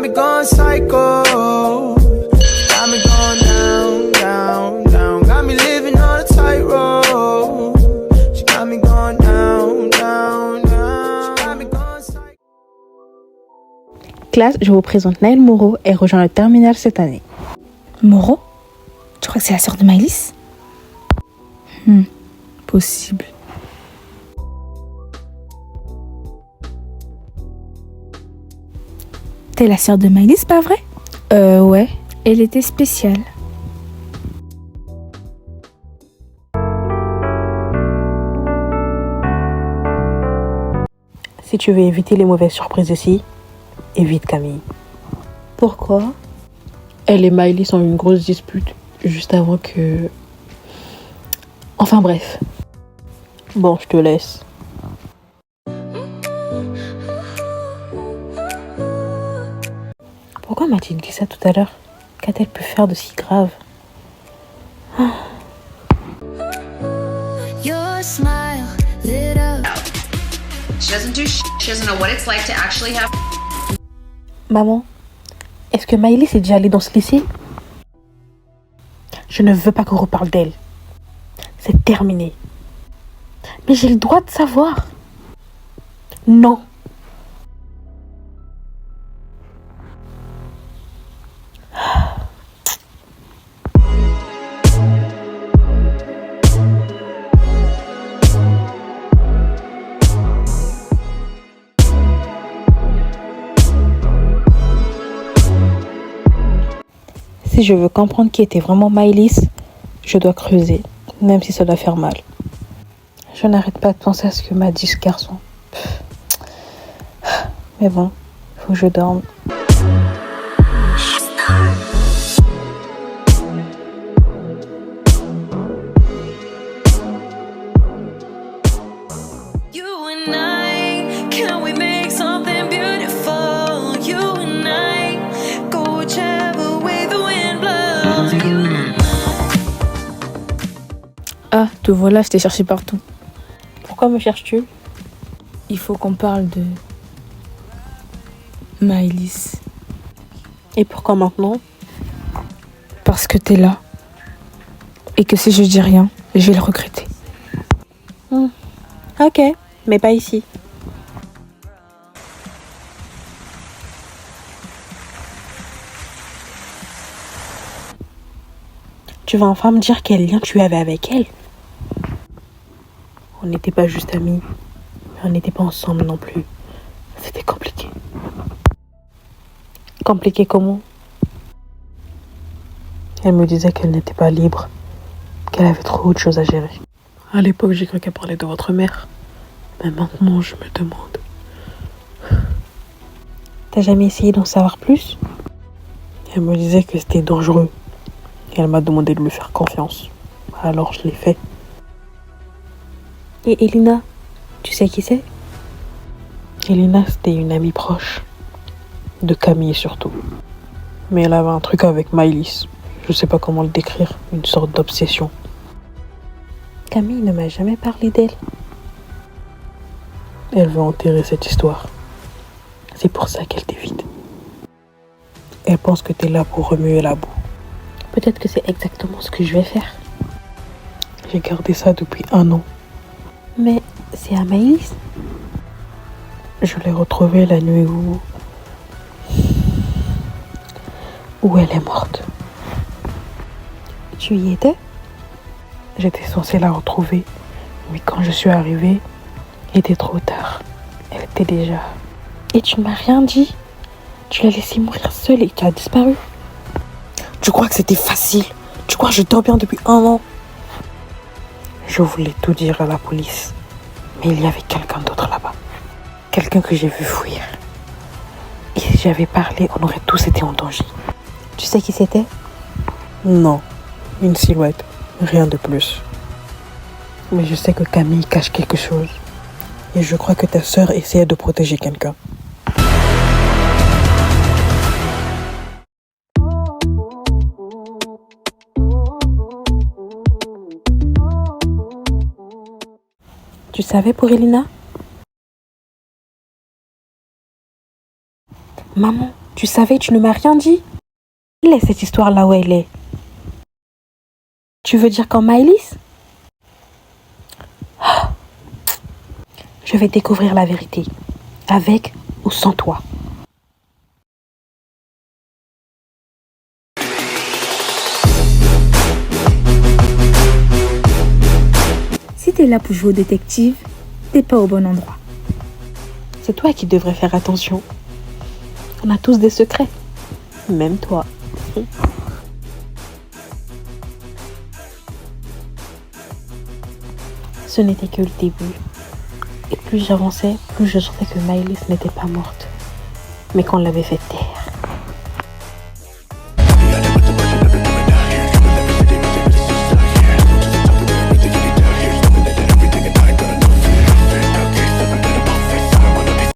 me going psycho. Got me going down, down, down. Got me living on a tightrope. She got me going down, down, down. She got me going psycho. Classe, je vous présente Naël Moreau. Elle rejoint le terminal cette année. Moreau? Tu crois que c'est la sœur de Maëlys? Possible. T'es la sœur de Maëlys, pas vrai? Ouais. Elle était spéciale. Si tu veux éviter les mauvaises surprises ici, évite Camille. Pourquoi? Elle et Maëlys ont eu une grosse dispute juste avant que... Enfin bref. Bon, je te laisse. Pourquoi m'a-t-il dit ça tout à l'heure? Qu'a-t-elle pu faire de si grave? Your smile lit up. She doesn't do shit. She doesn't know what it's like to actually have. Maman, est-ce que Maëlys est déjà allée dans ce lycée? Je ne veux pas qu'on reparle d'elle. C'est terminé. Mais j'ai le droit de savoir. Non. Si je veux comprendre qui était vraiment Maëlys, je dois creuser, même si ça doit faire mal. Je n'arrête pas de penser à ce que m'a dit ce garçon. Mais bon, il faut que je dorme. You and I, can we make something beautiful? You and I, go whichever way the wind blows. You and Ah, te voilà, je t'ai cherché partout. Pourquoi me cherches-tu? Il faut qu'on parle de Maëlys. Et pourquoi maintenant? Parce que t'es là. Et que si je dis rien, je vais le regretter. Ok, mais pas ici. Tu vas enfin me dire quel lien tu avais avec elle? On n'était pas juste amis, mais on n'était pas ensemble non plus. C'était compliqué. Compliqué comment? Elle me disait qu'elle n'était pas libre, qu'elle avait trop autre chose à gérer. À l'époque, j'ai cru qu'elle parlait de votre mère. Mais maintenant, je me demande. T'as jamais essayé d'en savoir plus? Elle me disait que c'était dangereux. Et elle m'a demandé de lui faire confiance. Alors, je l'ai fait. Et Elina, tu sais qui c'est? Elina, c'était une amie proche. De Camille surtout. Mais elle avait un truc avec Maëlys. Je sais pas comment le décrire. Une sorte d'obsession. Camille ne m'a jamais parlé d'elle. Elle veut enterrer cette histoire. C'est pour ça qu'elle t'évite. Elle pense que t'es là pour remuer la boue. Peut-être que c'est exactement ce que je vais faire. J'ai gardé ça depuis 1 an. Mais c'est à Maëlys? Je l'ai retrouvée la nuit où elle est morte. Tu y étais? J'étais censée la retrouver, mais quand je suis arrivée, il était trop tard. Elle était déjà... Et tu ne m'as rien dit? Tu l'as laissée mourir seule et tu as disparu? Tu crois que c'était facile? Tu crois que je dors bien depuis 1 an? Je voulais tout dire à la police, mais il y avait quelqu'un d'autre là-bas. Quelqu'un que j'ai vu fuir. Et si j'avais parlé, on aurait tous été en danger. Tu sais qui c'était? Non, une silhouette, rien de plus. Mais je sais que Camille cache quelque chose. Et je crois que ta sœur essayait de protéger quelqu'un. Tu savais pour Elina? Maman, tu savais, tu ne m'as rien dit. Laisse cette histoire là où elle est. Tu veux dire quand Maëlys? Je vais découvrir la vérité, avec ou sans toi. Si t'es là pour jouer au détective, t'es pas au bon endroit. C'est toi qui devrais faire attention. On a tous des secrets, même toi. Ce n'était que le début. Et plus j'avançais, plus je sentais que Maëlys n'était pas morte, mais qu'on l'avait fait taire.